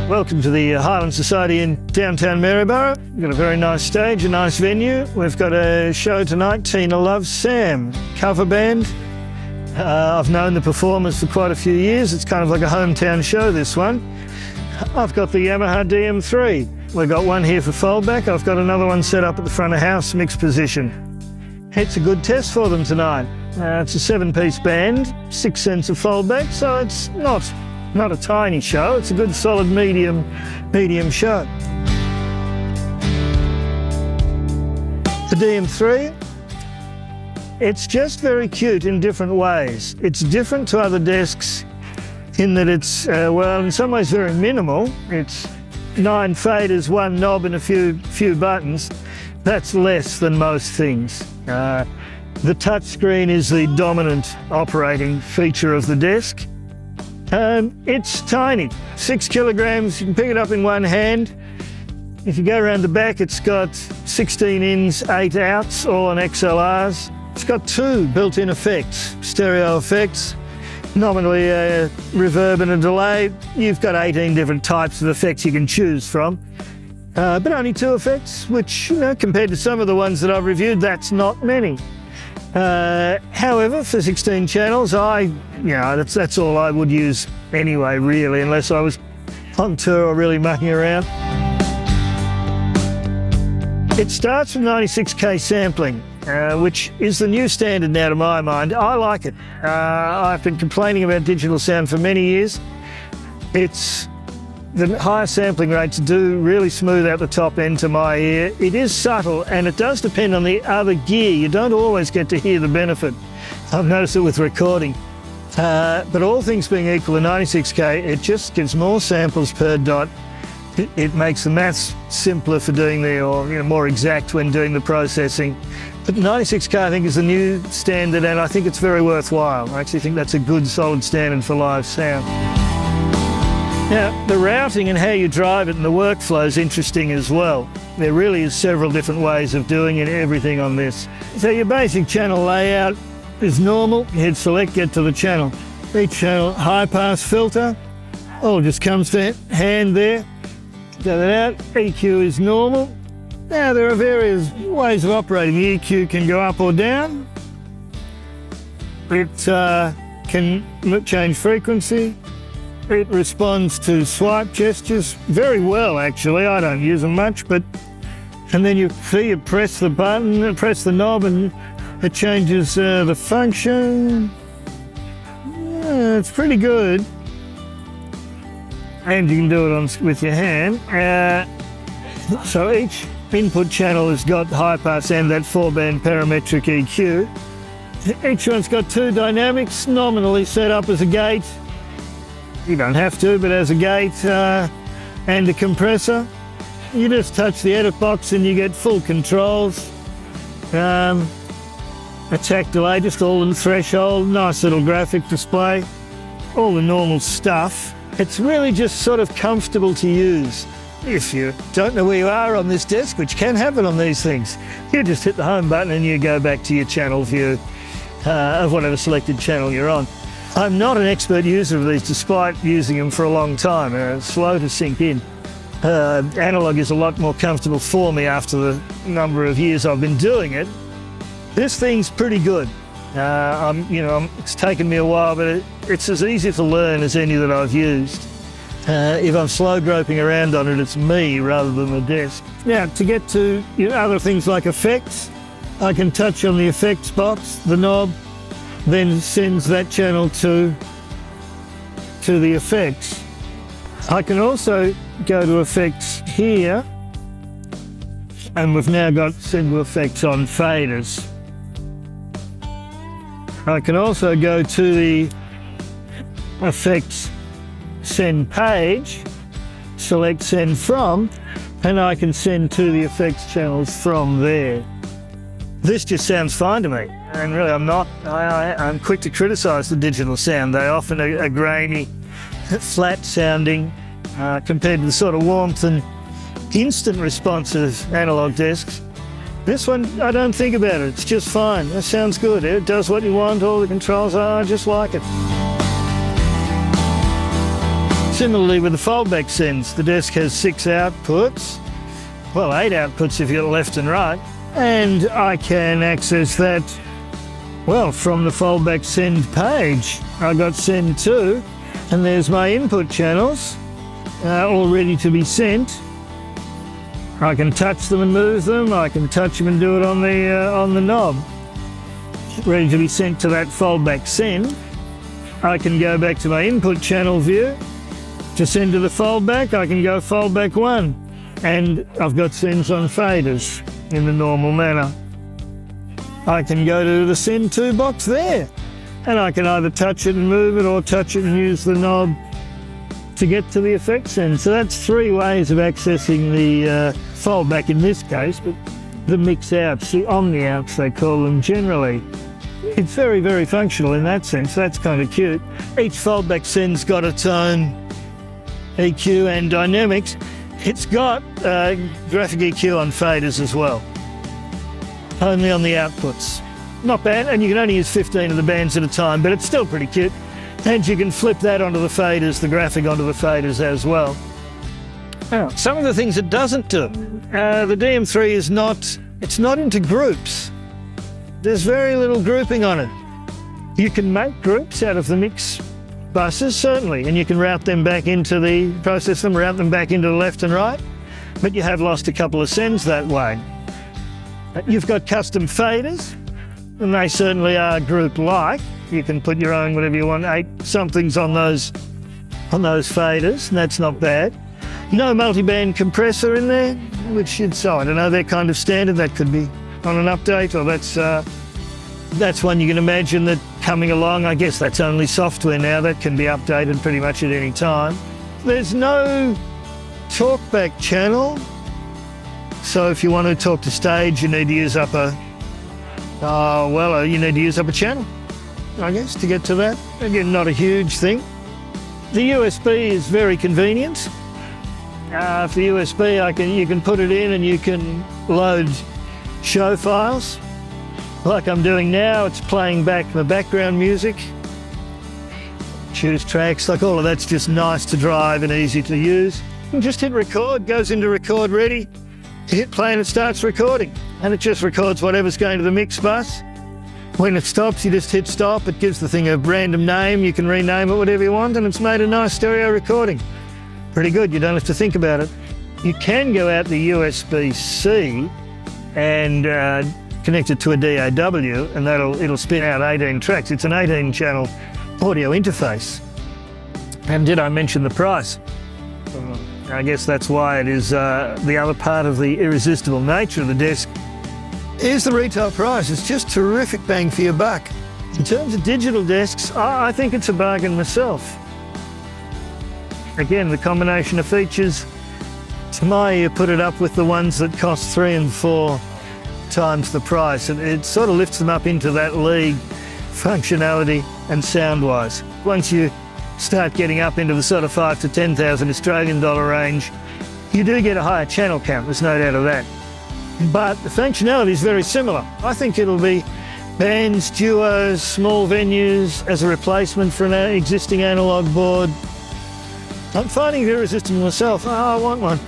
Welcome to the Highland Society in downtown Maryborough. We've got a very nice stage, a nice venue. We've got a show tonight, Tina Loves Sam, cover band. I've known the performers for quite a few years. It's kind of like a hometown show, this one. I've got the Yamaha DM3. We've got one here for Foldback. I've got another one set up at the front of house, mixed position. It's a good test for them tonight. It's a 7-piece band, 6 sets of Foldback, so it's not a tiny show. It's a good solid medium show. The DM3, it's just very cute in different ways. It's different to other desks in that it's, well, in some ways very minimal. It's 9 faders, 1 knob and a few buttons. That's less than most things. The touch screen is the dominant operating feature of the desk. It's tiny, 6 kilograms. You can pick it up in one hand. If you go around the back, it's got 16 ins, 8 outs, all on XLRs. It's got 2 built-in effects, stereo effects, nominally a reverb and a delay. You've got 18 different types of effects you can choose from, but only 2 effects, which, compared to some of the ones that I've reviewed, that's not many. However, for 16 channels, that's all I would use anyway, really, unless I was on tour or really mucking around. It starts from 96K sampling, which is the new standard now to my mind. I like it. I've been complaining about digital sound for many years. The higher sampling rates do really smooth out the top end to my ear. It is subtle and it does depend on the other gear. You don't always get to hear the benefit. I've noticed it with recording. But all things being equal, the 96K, it just gives more samples per dot. It makes the maths simpler for doing more exact when doing the processing. But 96K I think is the new standard and I think it's very worthwhile. I actually think that's a good solid standard for live sound. Now, the routing and how you drive it and the workflow is interesting as well. There really is several different ways of doing it, everything on this. So your basic channel layout is normal. You hit select, get to the channel. Each channel, high pass filter, all just comes to hand there. Go that out. EQ is normal. Now there are various ways of operating. The EQ can go up or down. It can change frequency. It responds to swipe gestures very well, actually. I don't use them much, and then you press the button, press the knob, and it changes the function. It's pretty good. And you can do it with your hand. So each input channel has got high pass and that 4-band parametric EQ. Each one's got 2 dynamics, nominally set up as a gate. You don't have to, but as a gate and a compressor. You just touch the edit box and you get full controls. Attack delay, just all in threshold, nice little graphic display, all the normal stuff. It's really just sort of comfortable to use. If you don't know where you are on this desk, which can happen on these things, you just hit the home button and you go back to your channel view of whatever selected channel you're on. I'm not an expert user of these despite using them for a long time. They're slow to sink in. Analog is a lot more comfortable for me after the number of years I've been doing it. This thing's pretty good. It's taken me a while, but it's as easy to learn as any that I've used. If I'm slow groping around on it, it's me rather than the desk. Now, to get to other things like effects, I can touch on the effects box, the knob, then sends that channel to the effects. I can also go to effects here, and we've now got send to effects on faders. I can also go to the effects send page, select send from, and I can send to the effects channels from there. This just sounds fine to me, and really I'm quick to criticise the digital sound. They often are grainy, flat sounding, compared to the sort of warmth and instant response of analogue desks. This one, I don't think about it, it's just fine. It sounds good, it does what you want, all the controls are just like it. Similarly with the Foldback sends, the desk has 6 outputs, well 8 outputs if you're left and right, and I can access that, well, from the Foldback send page. I got send to, and there's my input channels all ready to be sent. I can touch them and move them, I can touch them and do it on the knob. Ready to be sent to that Foldback send. I can go back to my input channel view. To send to the Foldback, I can go Foldback 1, and I've got sends on faders in the normal manner. I can go to the send to box there, and I can either touch it and move it or touch it and use the knob to get to the effect send. So that's 3 ways of accessing the Foldback in this case, but the mix outs, the omni outs they call them generally. It's very, very functional in that sense. That's kind of cute. Each Foldback send's got its own EQ and dynamics. It's got graphic EQ on faders as well, only on the outputs. Not bad, and you can only use 15 of the bands at a time, but it's still pretty cute. And you can flip that onto the faders, the graphic onto the faders as well. Now, some of the things it doesn't do. The DM3 is not into groups. There's very little grouping on it. You can make groups out of the mix buses, certainly, and you can route them back into process them, route them back into the left and right, but you have lost a couple of sends that way. You've got custom faders, and they certainly are group-like. You can put your own whatever you want, 8 somethings on those faders, and that's not bad. No multiband compressor in there, which is, I don't know, they're kind of standard. That could be on an update, or that's one you can imagine that coming along. I guess that's only software now. That can be updated pretty much at any time. There's no talkback channel, so if you want to talk to stage, you need to use up a channel, I guess, to get to that. Again, not a huge thing. The USB is very convenient. For the USB, you can put it in and you can load show files. Like I'm doing now, it's playing back the background music. Choose tracks, like all of that's just nice to drive and easy to use. You just hit record, goes into record ready. You hit play and it starts recording. And it just records whatever's going to the mix bus. When it stops, you just hit stop. It gives the thing a random name. You can rename it whatever you want, and it's made a nice stereo recording. Pretty good, you don't have to think about it. You can go out the USB-C and connect it to a DAW, and it'll spin out 18 tracks. It's an 18-channel audio interface. And did I mention the price? I guess that's why it is the other part of the irresistible nature of the desk. Here's the retail price. It's just terrific bang for your buck. In terms of digital desks, I think it's a bargain myself. Again, the combination of features, to my ear, put it up with the ones that cost 3 and 4 times the price. And it sort of lifts them up into that league, functionality and sound-wise. Once you start getting up into the sort of 5,000 to 10,000 Australian dollar range, you do get a higher channel count, there's no doubt of that. But the functionality is very similar. I think it'll be bands, duos, small venues as a replacement for an existing analogue board. I'm finding it irresistible myself. I want one.